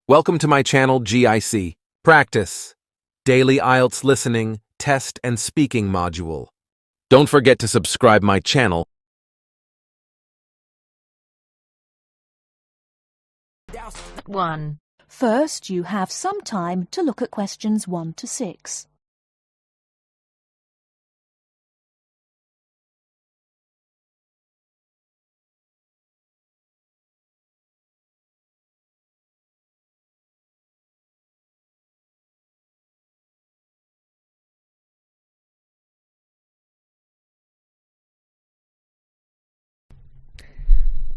Welcome to my channel GIC. Practice. Daily IELTS Listening, Test and Speaking Module. Don't forget to subscribe my channel. One. First, you have some time to look at questions 1 to 6.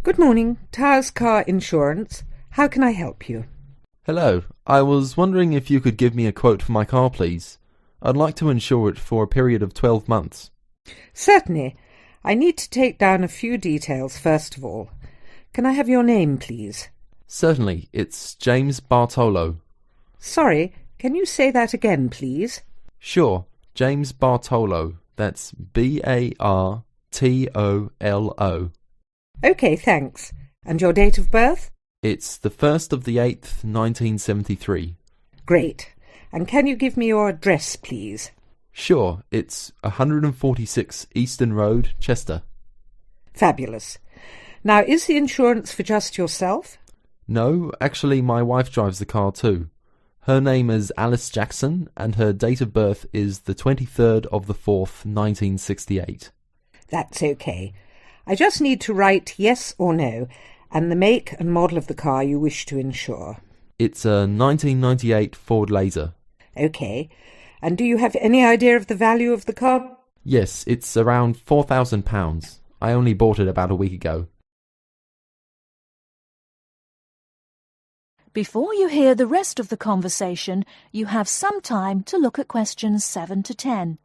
Good morning, Tower Car Insurance. How can I help you? Hello, I was wondering if you could give me a quote for my car, please. I'd like to insure it for a period of 12 months. Certainly. I need to take down a few details first of all. Can I have your name, please? Certainly, it's James Bartolo. Sorry, can you say that again, please? Sure, James Bartolo. That's Bartolo. OK, thanks. And your date of birth? It's the 1st of the 8th, 1973. Great. And can you give me your address, please? Sure, it's 146 Eastern Road, Chester. Fabulous. Now, is the insurance for just yourself? No, actually my wife drives the car too. Her name is Alice Jackson and her date of birth is the 23rd of the 4th, 1968. That's OK. I just need to write yes or no, and the make and model of the car you wish to insure. It's a 1998 Ford Laser. OK. And do you have any idea of the value of the car? Yes, it's around £4,000. I only bought it about a week ago. Before you hear the rest of the conversation, you have some time to look at questions 7 to 10.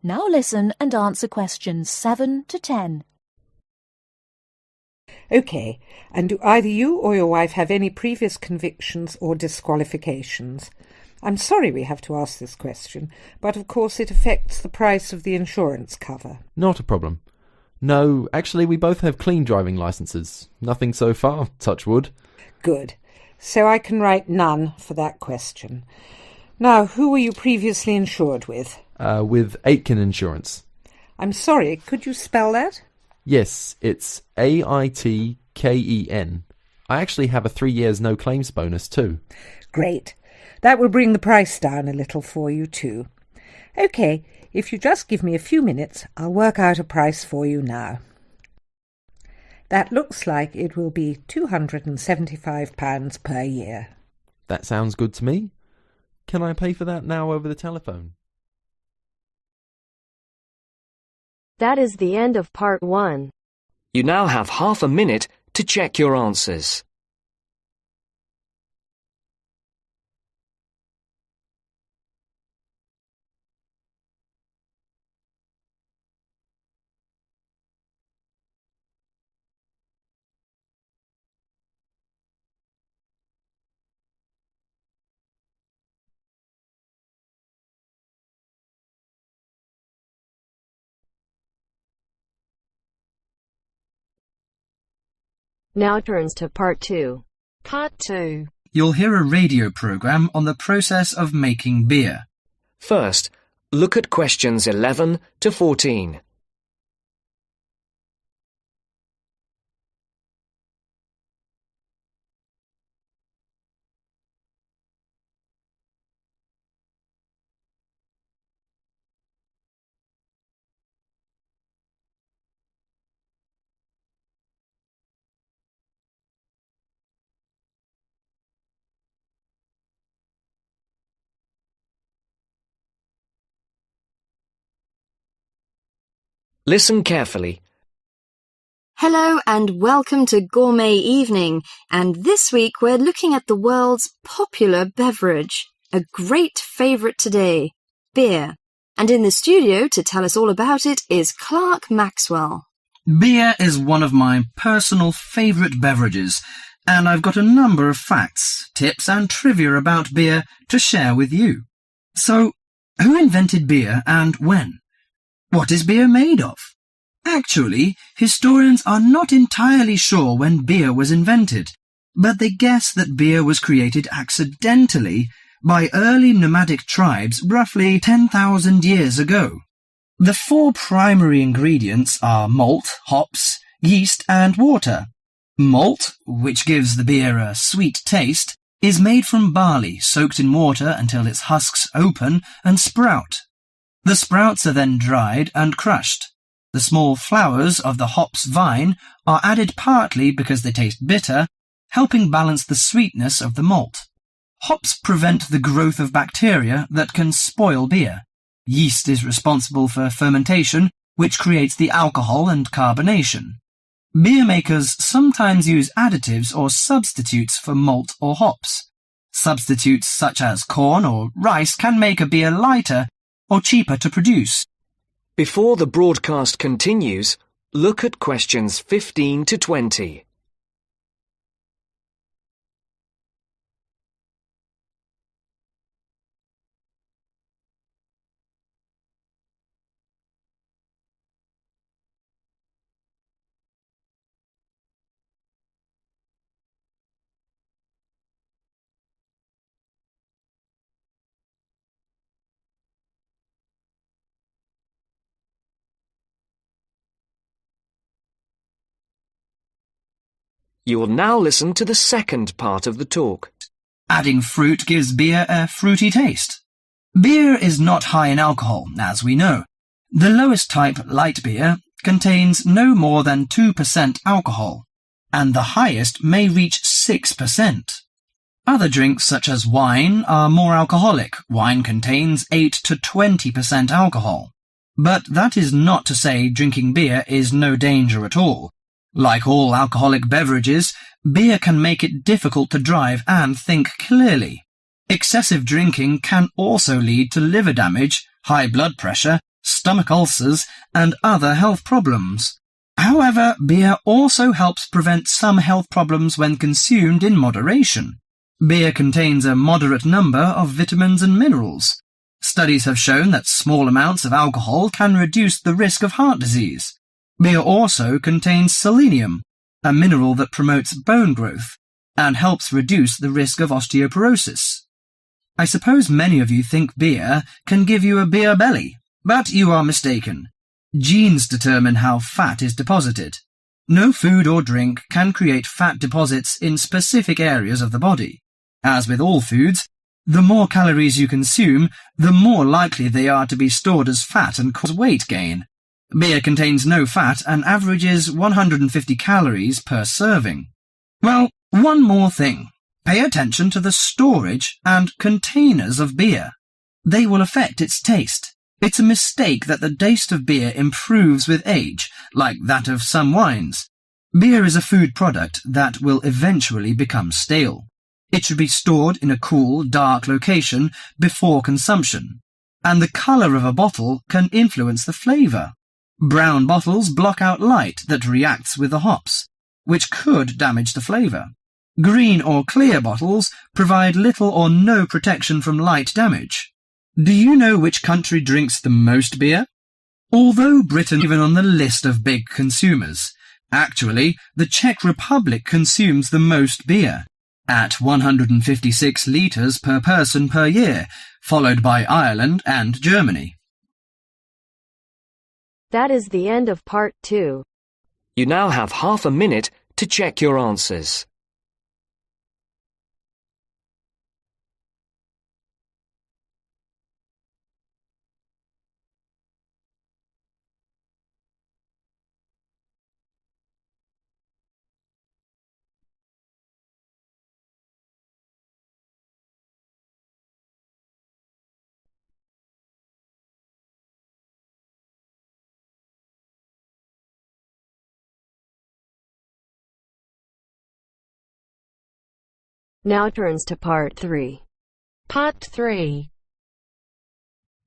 Now listen and answer questions 7 to 10. OK. And do either you or your wife have any previous convictions or disqualifications? I'm sorry we have to ask this question, but of course it affects the price of the insurance cover. Not a problem. No, actually we both have clean driving licenses. Nothing so far, touch wood. Good. So I can write none for that question. Now, who were you previously insured with? With Aitken Insurance. I'm sorry, could you spell that? Yes, it's AITKEN. I actually have a 3 years no claims bonus too. Great. That will bring the price down a little for you too. OK, if you just give me a few minutes, I'll work out a price for you now. That looks like it will be £275 per year. That sounds good to me. Can I pay for that now over the telephone? That is the end of part 1. You now have half a minute to check your answers. Now turns to part 2. Part 2. You'll hear a radio program on the process of making beer. First, look at questions 11 to 14. Listen carefully. Hello and welcome to Gourmet Evening, and this week we're looking at the world's popular beverage, a great favourite today, beer. And in the studio to tell us all about it is Clark Maxwell. Beer is one of my personal favourite beverages, and I've got a number of facts, tips and trivia about beer to share with you. So, who invented beer and when? What is beer made of? Actually, historians are not entirely sure when beer was invented, but they guess that beer was created accidentally by early nomadic tribes roughly 10,000 years ago. The four primary ingredients are malt, hops, yeast and water. Malt, which gives the beer a sweet taste, is made from barley soaked in water until its husks open and sprout. The sprouts are then dried and crushed. The small flowers of the hops vine are added partly because they taste bitter, helping balance the sweetness of the malt. Hops prevent the growth of bacteria that can spoil beer. Yeast is responsible for fermentation, which creates the alcohol and carbonation. Beer makers sometimes use additives or substitutes for malt or hops. Substitutes such as corn or rice can make a beer lighter or cheaper to produce. Before the broadcast continues, look at questions 15 to 20. You will now listen to the second part of the talk. Adding fruit gives beer a fruity taste. Beer is not high in alcohol, as we know. The lowest type, light beer, contains no more than 2% alcohol, and the highest may reach 6%. Other drinks such as wine are more alcoholic. Wine contains 8 to 20% alcohol. But that is not to say drinking beer is no danger at all. Like all alcoholic beverages, beer can make it difficult to drive and think clearly. Excessive drinking can also lead to liver damage, high blood pressure, stomach ulcers, and other health problems. However, beer also helps prevent some health problems when consumed in moderation. Beer contains a moderate number of vitamins and minerals. Studies have shown that small amounts of alcohol can reduce the risk of heart disease. Beer also contains selenium, a mineral that promotes bone growth and helps reduce the risk of osteoporosis. I suppose many of you think beer can give you a beer belly, but you are mistaken. Genes determine how fat is deposited. No food or drink can create fat deposits in specific areas of the body. As with all foods, the more calories you consume, the more likely they are to be stored as fat and cause weight gain. Beer contains no fat and averages 150 calories per serving. Well, one more thing. Pay attention to the storage and containers of beer. They will affect its taste. It's a mistake that the taste of beer improves with age, like that of some wines. Beer is a food product that will eventually become stale. It should be stored in a cool, dark location before consumption, and the colour of a bottle can influence the flavour. Brown bottles block out light that reacts with the hops, which could damage the flavour. Green or clear bottles provide little or no protection from light damage. Do you know which country drinks the most beer? Although Britain is even on the list of big consumers, actually the Czech Republic consumes the most beer, at 156 litres per person per year, followed by Ireland and Germany. That is the end of part 2. You now have half a minute to check your answers. Now turns to part 3. Part 3.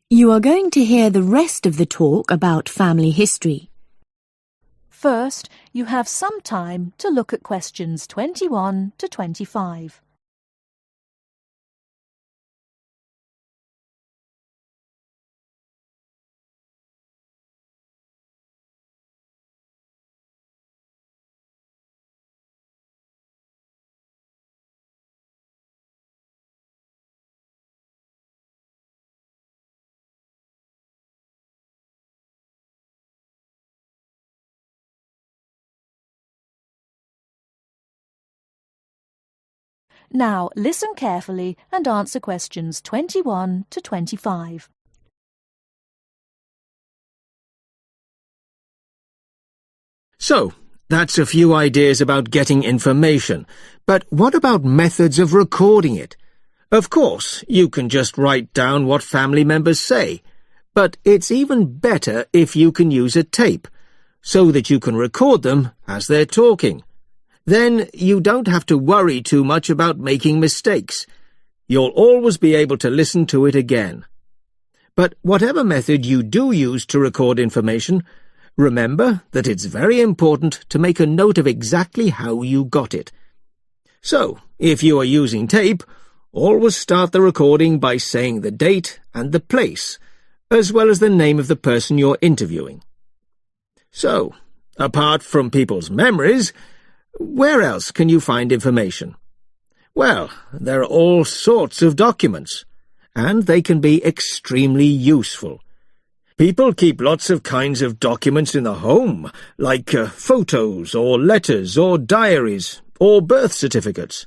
You are going to hear the rest of the talk about family history. First, you have some time to look at questions 21 to 25. Now listen carefully and answer questions 21 to 25. So, that's a few ideas about getting information. But what about methods of recording it? Of course, you can just write down what family members say. But it's even better if you can use a tape, so that you can record them as they're talking. Then you don't have to worry too much about making mistakes. You'll always be able to listen to it again. But whatever method you do use to record information, remember that it's very important to make a note of exactly how you got it. So, if you are using tape, always start the recording by saying the date and the place, as well as the name of the person you're interviewing. So, apart from people's memories, where else can you find information? Well, there are all sorts of documents, and they can be extremely useful. People keep lots of kinds of documents in the home, like photos or letters or diaries or birth certificates.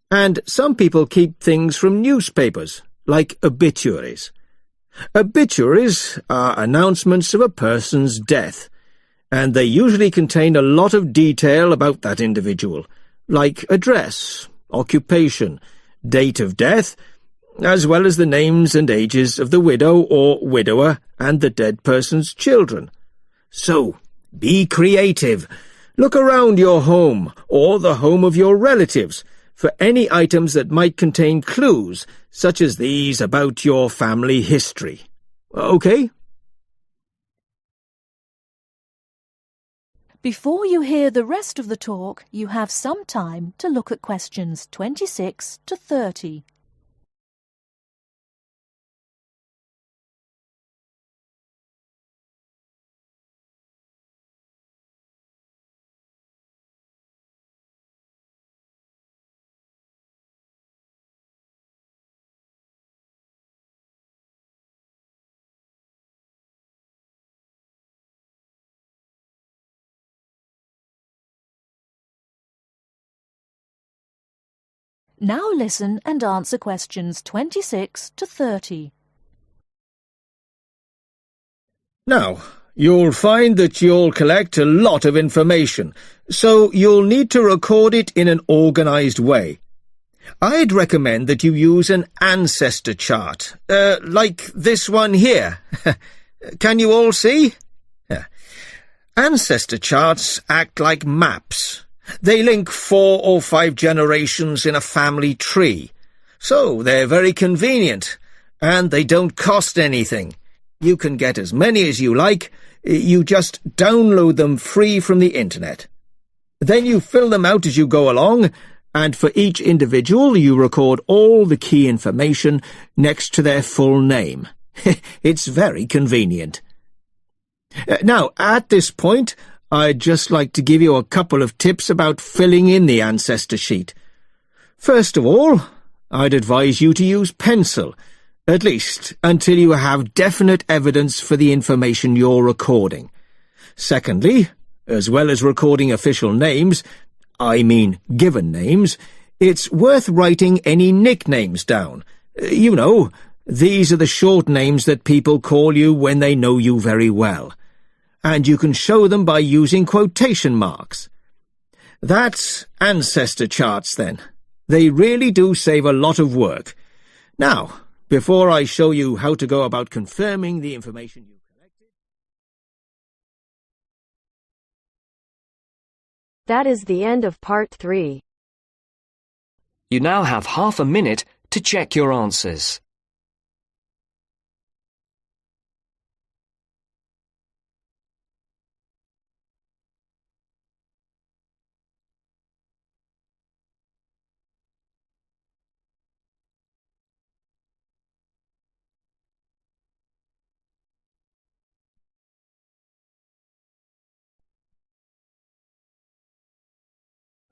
And some people keep things from newspapers, like obituaries. Obituaries are announcements of a person's death, and they usually contain a lot of detail about that individual, like address, occupation, date of death, as well as the names and ages of the widow or widower and the dead person's children. So, be creative. Look around your home or the home of your relatives for any items that might contain clues, such as these about your family history. Okay? Before you hear the rest of the talk, you have some time to look at questions 26 to 30. Now listen and answer questions 26 to 30. Now, you'll find that you'll collect a lot of information, so you'll need to record it in an organised way. I'd recommend that you use an ancestor chart, like this one here. Can you all see? Ancestor charts act like maps. They link 4 or 5 generations in a family tree, so they're very convenient, and they don't cost anything. You can get as many as you like. You just download them free from the internet. Then you fill them out as you go along, and for each individual you record all the key information next to their full name. It's very convenient. Now, at this point, I'd just like to give you a couple of tips about filling in the ancestor sheet. First of all, I'd advise you to use pencil, at least until you have definite evidence for the information you're recording. Secondly, as well as recording official names, I mean given names, it's worth writing any nicknames down. You know, these are the short names that people call you when they know you very well. And you can show them by using quotation marks. That's ancestor charts, then. They really do save a lot of work. Now, before I show you how to go about confirming the information you collected... That is the end of part 3. You now have half a minute to check your answers.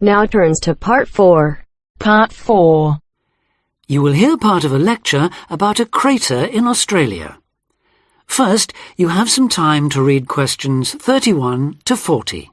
Now turns to Part 4. Part 4. You will hear part of a lecture about a crater in Australia. First, you have some time to read questions 31 to 40.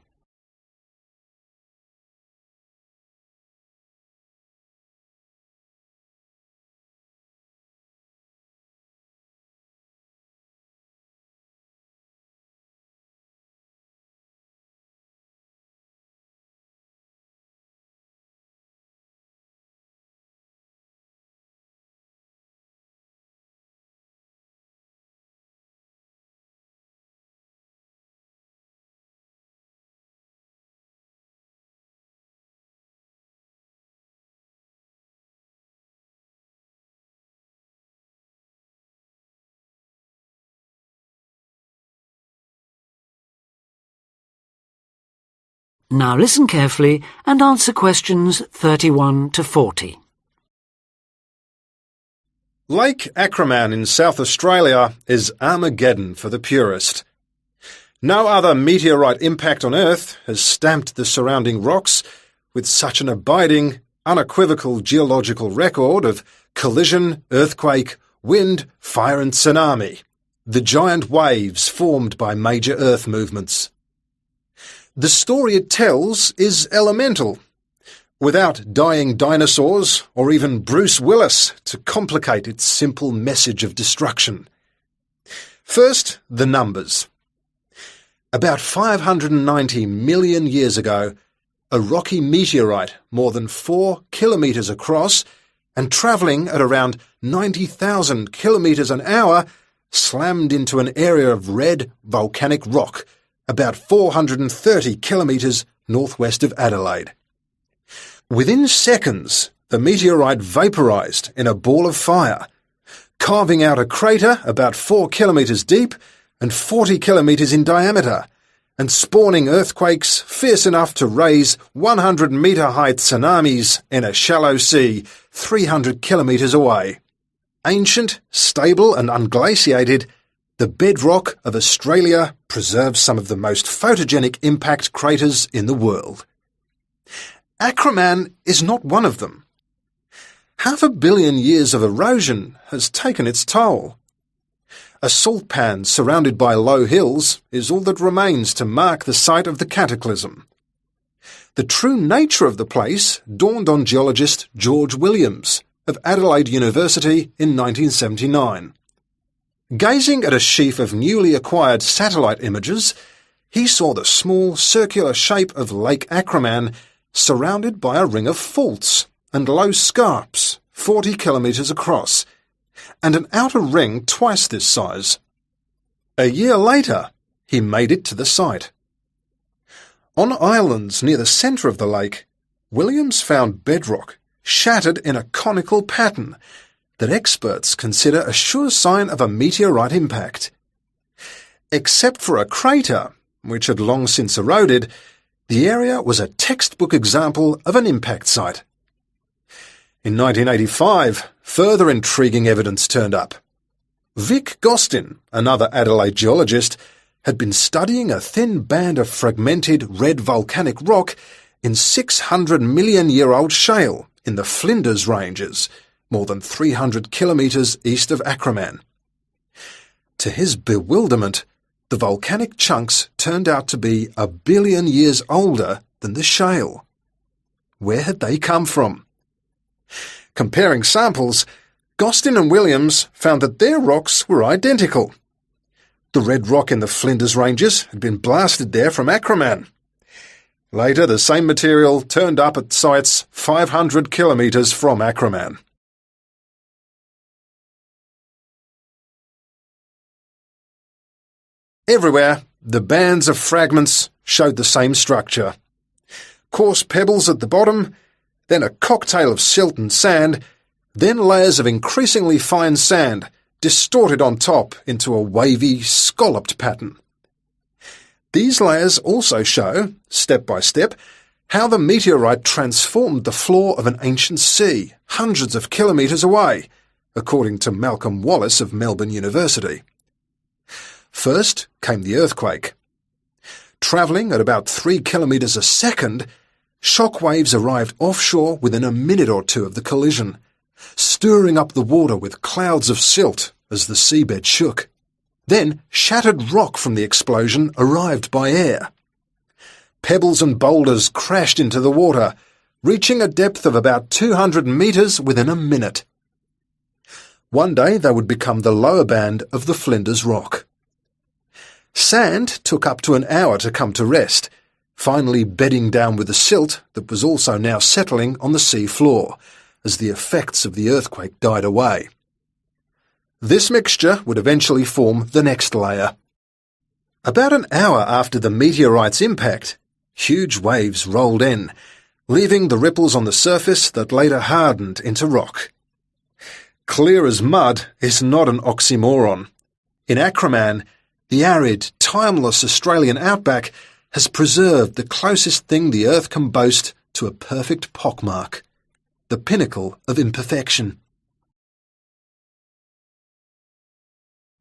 Now listen carefully and answer questions 31 to 40. Lake Acraman in South Australia is Armageddon for the purist. No other meteorite impact on Earth has stamped the surrounding rocks with such an abiding, unequivocal geological record of collision, earthquake, wind, fire and tsunami, the giant waves formed by major Earth movements. The story it tells is elemental, without dying dinosaurs or even Bruce Willis to complicate its simple message of destruction. First, the numbers. About 590 million years ago, a rocky meteorite more than 4 kilometres across and travelling at around 90,000 kilometres an hour slammed into an area of red volcanic rock about 430 kilometres northwest of Adelaide. Within seconds, the meteorite vaporised in a ball of fire, carving out a crater about 4 kilometres deep and 40 kilometres in diameter, and spawning earthquakes fierce enough to raise 100-metre-high tsunamis in a shallow sea 300 kilometres away. Ancient, stable and unglaciated, the bedrock of Australia preserves some of the most photogenic impact craters in the world. Acraman is not one of them. 500 million years of erosion has taken its toll. A salt pan surrounded by low hills is all that remains to mark the site of the cataclysm. The true nature of the place dawned on geologist George Williams of Adelaide University in 1979. Gazing at a sheaf of newly acquired satellite images, he saw the small circular shape of Lake Acraman surrounded by a ring of faults and low scarps 40 kilometres across, and an outer ring twice this size. A year later, he made it to the site. On islands near the centre of the lake, Williams found bedrock shattered in a conical pattern that experts consider a sure sign of a meteorite impact. Except for a crater, which had long since eroded, the area was a textbook example of an impact site. In 1985, further intriguing evidence turned up. Vic Gostin, another Adelaide geologist, had been studying a thin band of fragmented red volcanic rock in 600-million-year-old shale in the Flinders Ranges, more than 300 kilometres east of Acraman. To his bewilderment, the volcanic chunks turned out to be 1 billion years older than the shale. Where had they come from? Comparing samples, Gostin and Williams found that their rocks were identical. The red rock in the Flinders Ranges had been blasted there from Acraman. Later, the same material turned up at sites 500 kilometres from Acraman. Everywhere, the bands of fragments showed the same structure. Coarse pebbles at the bottom, then a cocktail of silt and sand, then layers of increasingly fine sand distorted on top into a wavy, scalloped pattern. These layers also show, step by step, how the meteorite transformed the floor of an ancient sea hundreds of kilometres away, according to Malcolm Wallace of Melbourne University. First came the earthquake. Travelling at about 3 kilometres a second, Shock waves arrived offshore within a minute or two of the collision, stirring up the water with clouds of silt as the seabed shook. Then shattered rock from the explosion arrived by air. Pebbles and boulders crashed into the water, reaching a depth of about 200 metres within a minute. One day they would become the lower band of the Flinders Rock. Sand took up to an hour to come to rest, finally bedding down with the silt that was also now settling on the sea floor as the effects of the earthquake died away. This mixture would eventually form the next layer. About an hour after the meteorite's impact, huge waves rolled in, leaving the ripples on the surface that later hardened into rock. Clear as mud is not an oxymoron. In Acraman, the arid, timeless Australian outback has preserved the closest thing the earth can boast to a perfect pockmark, the pinnacle of imperfection.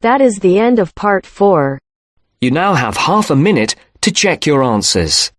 That is the end of part 4. You now have half a minute to check your answers.